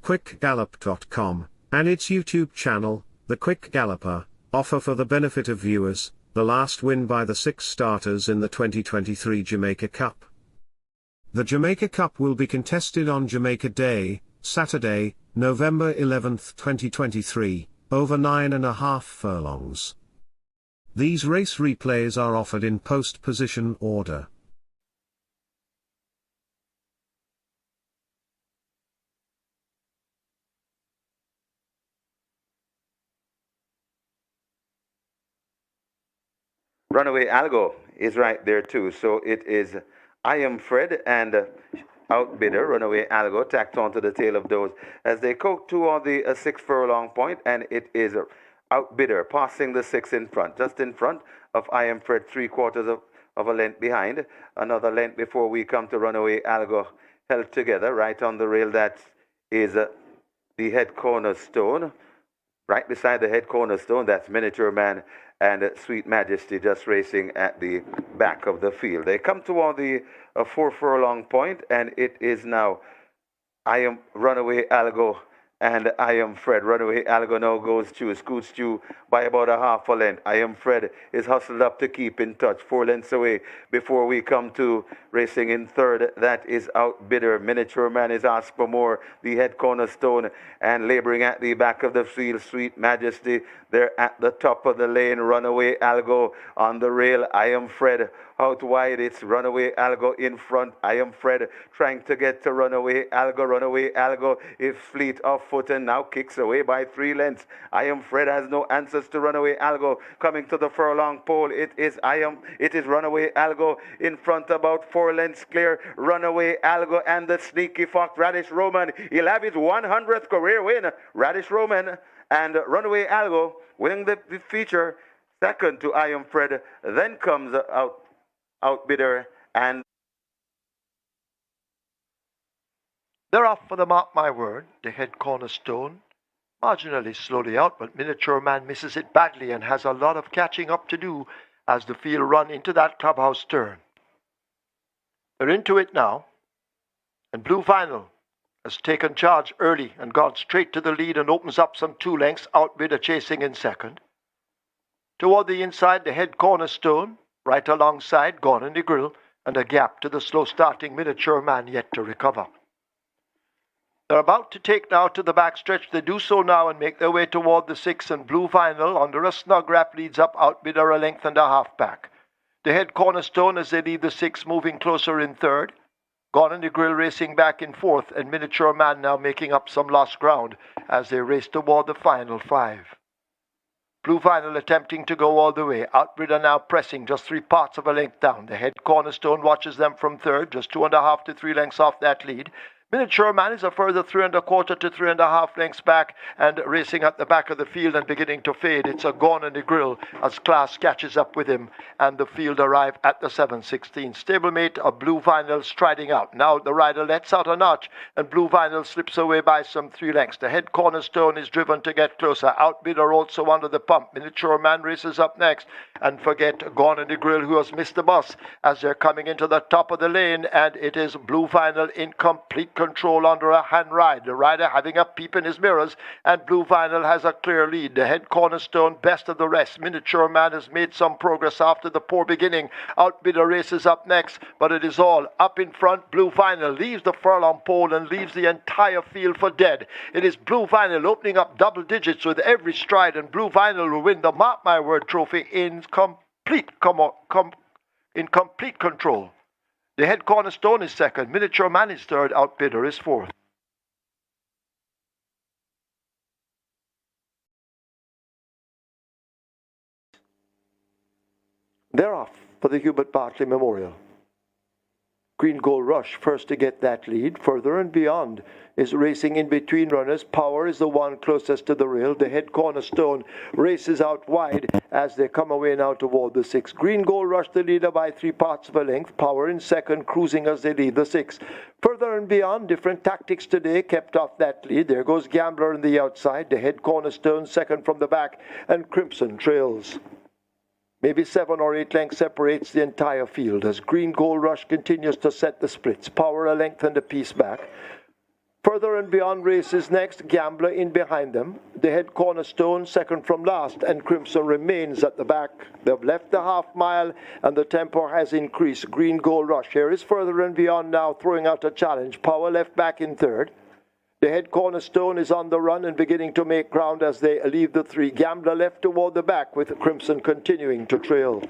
thequickgallop.com, and its YouTube channel, The Quick Galloper, offer for the benefit of viewers, the last win by the 6 starters in the 2023 Jamaica Cup. The Jamaica Cup will be contested on Jamaica Day, Saturday, November 11, 2023, over 9.5 furlongs. These race replays are offered in post-position order. Runaway Algo is right there too. So it is I Am Fred and Outbidder, Runaway Algo, tacked onto the tail of those as they coke toward the 6 furlong point, and it is Outbidder passing the 6 in front, just in front of I Am Fred, 3/4 of a length behind. Another length before we come to Runaway Algo, held together right on the rail. That is the head cornerstone. Right beside the head cornerstone, that's Miniature Man and Sweet Majesty just racing at the back of the field. They come toward the 4 furlong point, and it is now I Am Runaway Algo and I Am Fred. Runaway Algo now goes to scoots to by about a half a length. I Am Fred is hustled up to keep in touch, 4 lengths away before we come to racing in third. That is Outbidder. Miniature Man is asked for more, the head cornerstone, and laboring at the back of the field, Sweet Majesty. They're at the top of the lane. Runaway Algo on the rail. I Am Fred out wide. It's Runaway Algo in front. I Am Fred trying to get to Runaway Algo. Runaway Algo is fleet of foot and now kicks away by 3 lengths. I Am Fred has no answers to Runaway Algo. Coming to the furlong pole, it is Runaway Algo in front, about 4 lengths clear. Runaway Algo and the sneaky fox Radish Roman. He'll have his 100th career win. Radish Roman and Runaway Algo winning the feature. Second to I Am Fred. Then comes Outbidder, and they're off for the Mark My Word, the head cornerstone. Marginally slowly out, but Miniature Man misses it badly and has a lot of catching up to do as the field run into that clubhouse turn. They're into it now, and Blue Vinyl has taken charge early and gone straight to the lead and opens up some 2 lengths. Outbidder chasing in second. Toward the inside, the head cornerstone, right alongside Gone in the Grill, and a gap to the slow-starting Miniature Man yet to recover. They're about to take now to the backstretch. They do so now and make their way toward the 6, and Blue Vinyl under a snug wrap leads up Outbidder a length and a half back. The head cornerstone as they lead the 6 moving closer in third. Gone in the Grill racing back in fourth, and Miniature Man now making up some lost ground as they race toward the final 5. Blue Vinyl attempting to go all the way. Outbidder now pressing just 3/4 of a length down. The head cornerstone watches them from third, just 2.5 to 3 lengths off that lead. Miniature Man is a further 3.25 to 3.5 lengths back and racing at the back of the field and beginning to fade. It's a Gone in the Grill as Class catches up with him and the field arrive at the 7:16. Stablemate of Blue Vinyl striding out. Now the rider lets out a notch and Blue Vinyl slips away by some 3 lengths. The head cornerstone is driven to get closer. Outbidder also under the pump. Miniature Man races up next, and forget Gone in the Grill, who has missed the bus as they're coming into the top of the lane, and it is Blue Vinyl in complete control under a hand ride. The rider having a peep in his mirrors, and Blue Vinyl has a clear lead. The head cornerstone best of the rest. Miniature Man has made some progress after the poor beginning. Outbidder races up next, but it is all up in front. Blue Vinyl leaves the furlong pole and leaves the entire field for dead. It is Blue Vinyl opening up double digits with every stride, and Blue Vinyl will win the Mark My Word trophy in complete control. The head cornerstone is second, Miniature Man is third, Outbidder is fourth. They're off for the Hubert Bartley Memorial. Green Gold Rush first to get that lead. Further and Beyond is racing in between runners. Power is the one closest to the rail. The head cornerstone races out wide as they come away now toward the 6. Green Gold Rush the leader by 3/4 of a length. Power in second, cruising as they lead the 6. Further and Beyond, different tactics today, kept off that lead. There goes Gambler on the outside. The head cornerstone second from the back, and Crimson trails. Maybe 7 or 8 lengths separates the entire field as Green Gold Rush continues to set the splits. Power a length and a piece back. Further and Beyond races next, Gambler in behind them. The head Cornerstone second from last, and Crimson remains at the back. They've left the half mile and the tempo has increased. Green Gold Rush here is Further and Beyond now throwing out a challenge. Power left back in third. The head Cornerstone is on the run and beginning to make ground as they leave the three. Gambler left toward the back with Crimson continuing to trail.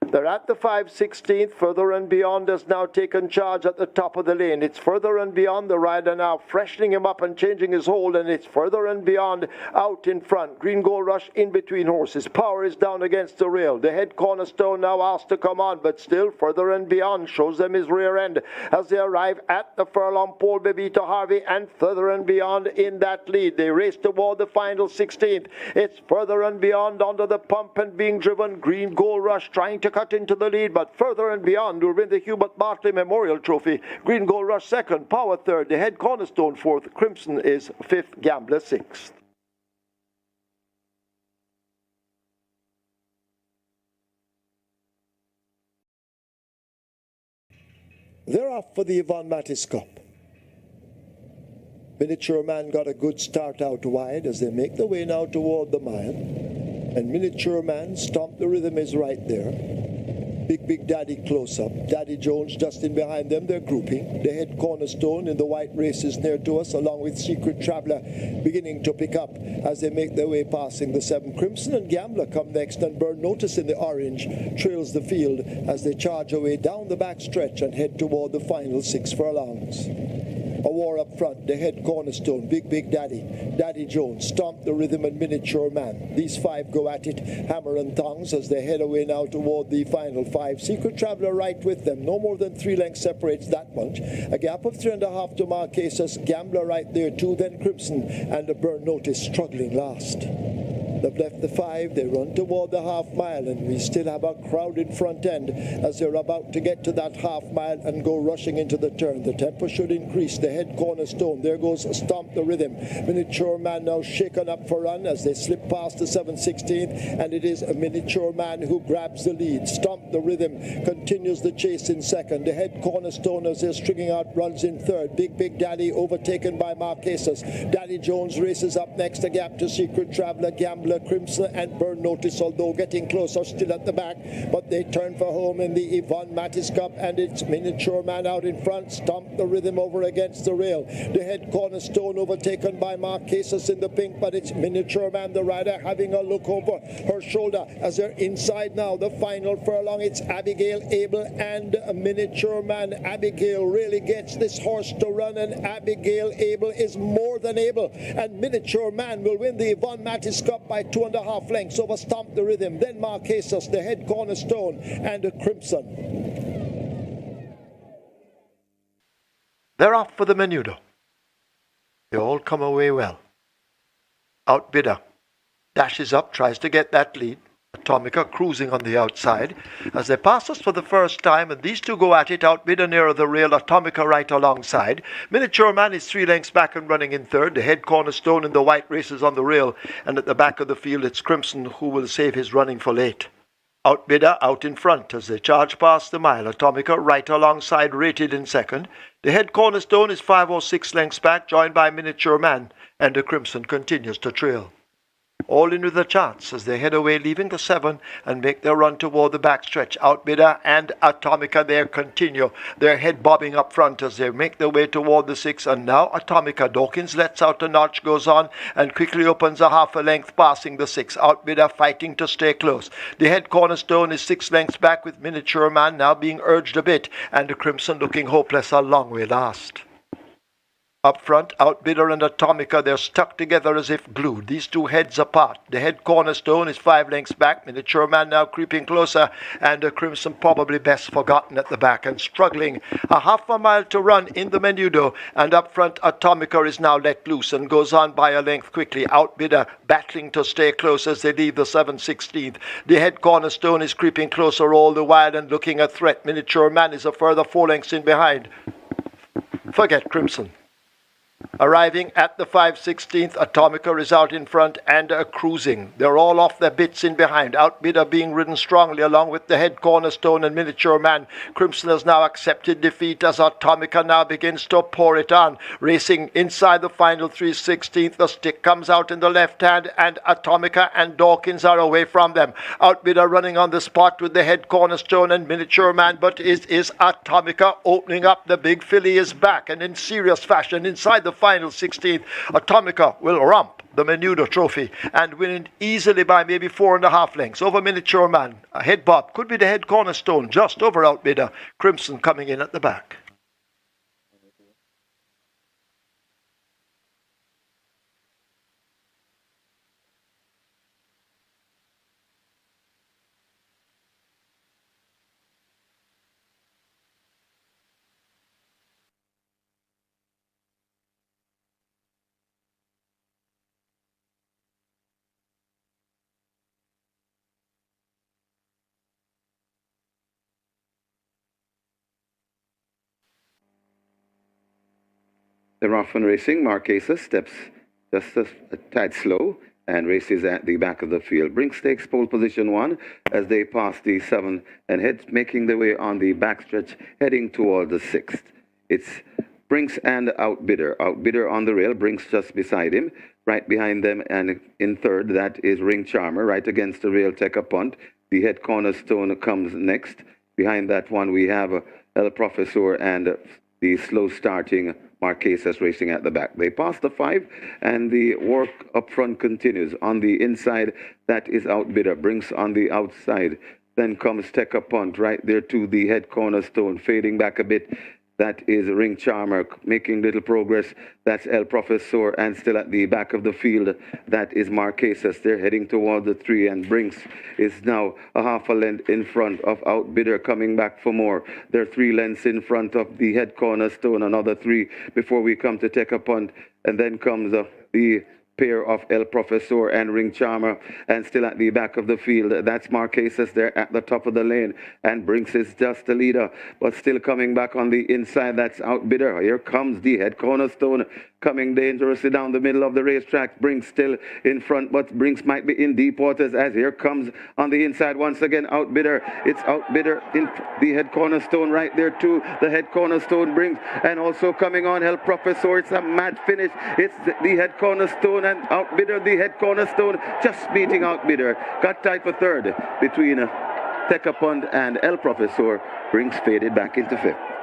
They're at the 5/16th. Further and Beyond has now taken charge at the top of the lane. It's Further and Beyond. The rider now freshening him up and changing his hold, and it's Further and Beyond out in front. Green Gold Rush in between horses. Power is down against the rail. The head Cornerstone now asked to come on, but still Further and Beyond shows them his rear end as they arrive at the furlong pole. Bebito Harvey and Further and Beyond in that lead. They race toward the final 16th. It's Further and Beyond under the pump and being driven. Green Gold Rush trying to cut into the lead, but Further and Beyond will win the Hubert Bartley Memorial Trophy. Green Gold Rush second, Power third, the head Cornerstone fourth, Crimson is fifth, Gambler sixth. They're off for the Yvonne Mattis Cup. Miniature Man got a good start out wide as they make their way now toward the mile. And Miniature Man, Stomp the Rhythm is right there. Big Daddy close up. Daddy Jones just in behind them. They're grouping. The head Cornerstone in the white races near to us, along with Secret Traveller beginning to pick up as they make their way passing the 7. Crimson and Gambler come next, and Burn Notice in the orange trails the field as they charge away down the back stretch and head toward the final 6 furlongs. A war up front, the head Cornerstone, Big Daddy, Daddy Jones, Stomp the Rhythm and Miniature Man. These 5 go at it, hammer and tongs as they head away now toward the final 5. Secret Traveller right with them, no more than 3 lengths separates that bunch. A gap of 3.5 to Maresas, Gambler right there too, then Crimson and a Burn Notice struggling last. They've left the 5, they run toward the half mile, and we still have a crowded front end as they're about to get to that half mile and go rushing into the turn. The tempo should increase. The head Cornerstone, there goes Stomp the Rhythm. Miniature Man now shaken up for run as they slip past the 7/16th, and it is a Miniature Man who grabs the lead. Stomp the Rhythm continues the chase in second. The head Cornerstone, as they're stringing out runs in third. Big Daddy overtaken by Maresas. Daddy Jones races up next, a gap to Secret Traveller, Gambler, Crimson and Burn Notice, although getting closer, still at the back, but they turn for home in the Yvonne Mattis Cup, and it's Miniature Man out in front. Stomp the Rhythm over against the rail. The head Cornerstone overtaken by Maresas in the pink, but it's Miniature Man, the rider, having a look over her shoulder as they're inside now the final furlong. It's Abigail Abel and Miniature Man. Abigail really gets this horse to run, and Abigail Abel is more than able, and Miniature Man will win the Yvonne Mattis Cup by 2.5 lengths over Stomp the Rhythm, then Maresas, the head Cornerstone, and a Crimson. They're off for the Menudo. They all come away well. Outbidder dashes up, tries to get that lead. Atomica cruising on the outside as they pass us for the first time, and these two go at it. Outbidder nearer the rail, Atomica right alongside. Miniature Man is 3 lengths back and running in third. The head Cornerstone in the white races on the rail, and at the back of the field it's Crimson who will save his running for late. Outbidder out in front as they charge past the mile. Atomica right alongside, rated in second. The head Cornerstone is 5 or 6 lengths back, joined by Miniature Man, and the Crimson continues to trail. All in with a chance as they head away, leaving the 7 and make their run toward the backstretch. Outbidder and Atomica there continue, their head bobbing up front as they make their way toward the 6. And now Atomica, Dawkins lets out a notch, goes on and quickly opens a half a length, passing the 6. Outbidder fighting to stay close. The head Cornerstone is 6 lengths back with Miniature Man now being urged a bit, and the Crimson looking hopeless, a long way last. Up front, Outbidder and Atomica, they're stuck together as if glued. These two heads apart. The head Cornerstone is 5 lengths back. Miniature Man now creeping closer, and the Crimson probably best forgotten at the back and struggling. A half a mile to run in the Menudo, and up front, Atomica is now let loose and goes on by a length quickly. Outbidder battling to stay close as they leave the 7/16th. The head Cornerstone is creeping closer all the while and looking a threat. Miniature Man is a further 4 lengths in behind. Forget Crimson. Arriving at the 5/16th, Atomica is out in front and cruising. They're all off their bits in behind. Outbidder being ridden strongly along with the head cornerstone and miniature man. Crimson has now accepted defeat as Atomica now begins to pour it on. Racing inside the final 3/16th. The stick comes out in the left hand and Atomica and Dawkins are away from them. Outbidder running on the spot with the head cornerstone and miniature man, but is Atomica opening up. The big filly is back and in serious fashion inside the final 16th. Atomica will romp the Menudo Trophy and win it easily by maybe 4.5 lengths over Miniature Man. A head bob could be the head cornerstone just over Outbidder. Crimson coming in at the back. They're off and racing. Maresas steps just a tad slow and races at the back of the field. Brinks takes pole position 1 as they pass the 7 and head making their way on the backstretch heading toward the 6th. It's Brinks and Outbidder. Outbidder on the rail, Brinks just beside him. Right behind them and in third, that is Ring Charmer. Right against the rail, take a punt. The head cornerstone comes next. Behind that one, we have El Professor and the slow starting Maresas racing at the back. They pass the 5 and the work up front continues. On the inside, that is Outbidder. Brinks on the outside. Then comes Take a Punt right there to the head cornerstone, fading back a bit. That is Ring Charmer making little progress. That's El Professor, and still at the back of the field, that is Maresas. They're heading toward the 3, and Brinks is now a half a length in front of Outbidder, coming back for more. They're 3 lengths in front of the head cornerstone, another 3 before we come to Take a Punt, and then comes the pair of El Professor and Ring Charmer, and still at the back of the field, that's Maresas there at the top of the lane, and Brinks is just the leader, but still coming back on the inside, that's Outbidder. Here comes the head cornerstone, coming dangerously down the middle of the racetrack. Brinks still in front, but Brinks might be in deep waters as here comes on the inside once again Outbidder. It's Outbidder in the head cornerstone right there too. The head cornerstone Brinks, and also coming on El Professor. It's a mad finish. It's the head cornerstone and Outbidder, the head cornerstone, just beating Outbidder. Got tied for third between Take a Punt and El Professor. Brinks faded back into 5th.